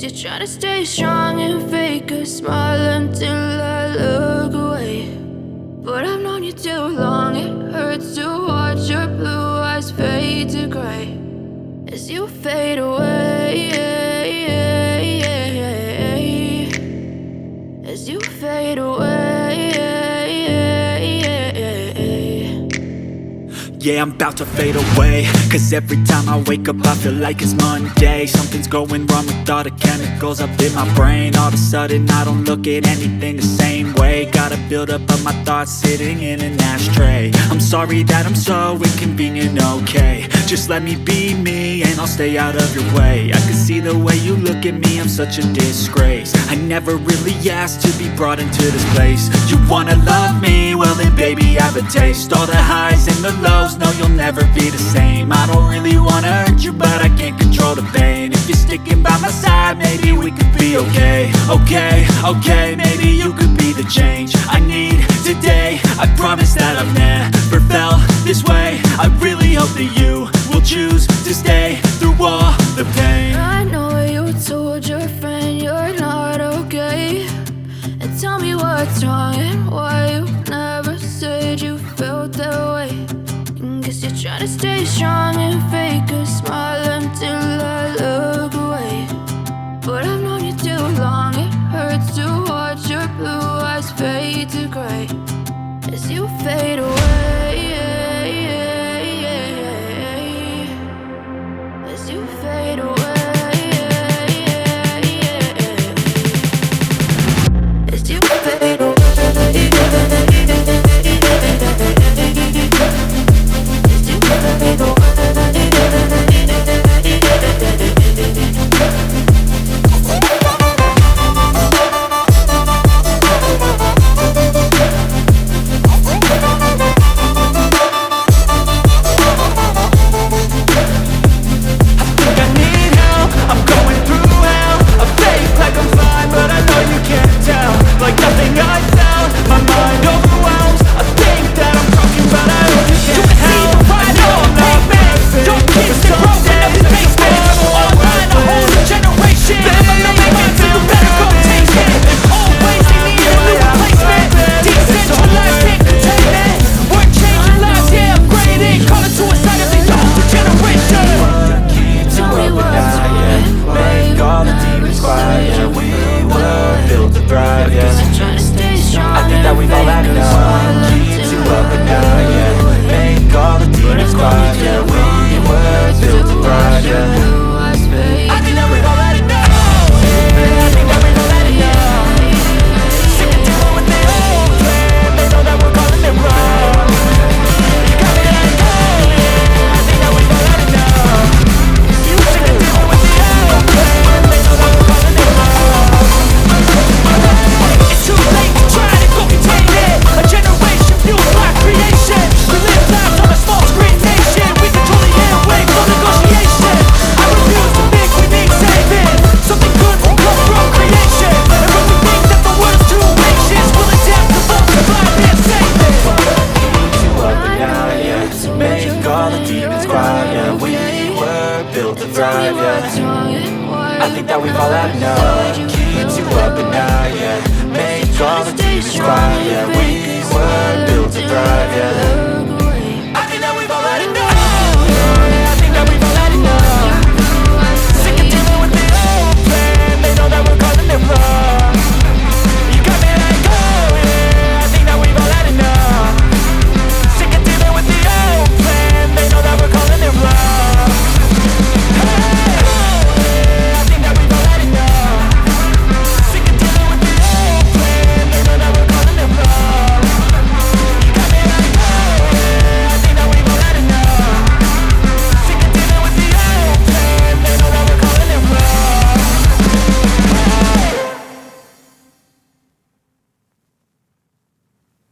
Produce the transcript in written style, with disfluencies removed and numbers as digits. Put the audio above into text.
Guess you're trying to stay strong and fake a smile until I look away. But I've known you too long, it hurts to watch your blue eyes fade to gray as you fade away, as you fade away. Yeah, I'm about to fade away, cause every time I wake up I feel like it's Monday. Something's going wrong with all the chemicals up in my brain. All of a sudden I don't look at anything the same way. Got a buildup of my thoughts sitting in an ashtray. I'm sorry that I'm so inconvenient, okay. Just let me be me and I'll stay out of your way. I can see the way you look at me, I'm such a disgrace. I never really asked to be brought into this place. You wanna love me? Well then baby have a taste. All the highs and the lows, no you'll never be the same. I don't really wanna hurt you but I can't control the pain. If you're sticking by my side maybe we could be okay. Okay, maybe you could be the change I need today. I promise that I've never felt this way. I really hope that you will choose to stay through all the pain. I know you told your friend you're not okay, and tell me what's wrong and why you never said you felt that way. Guess you're trying to stay strong and fake a smile until I look away. But I've known you too long, it hurts to watch your blue eyes fade to gray as you fade away, as you fade away, as you fade away. I think that we've all had enough. Keeps you up at night, yeah. Make all the demons quiet, yeah. We were built to thrive, yeah.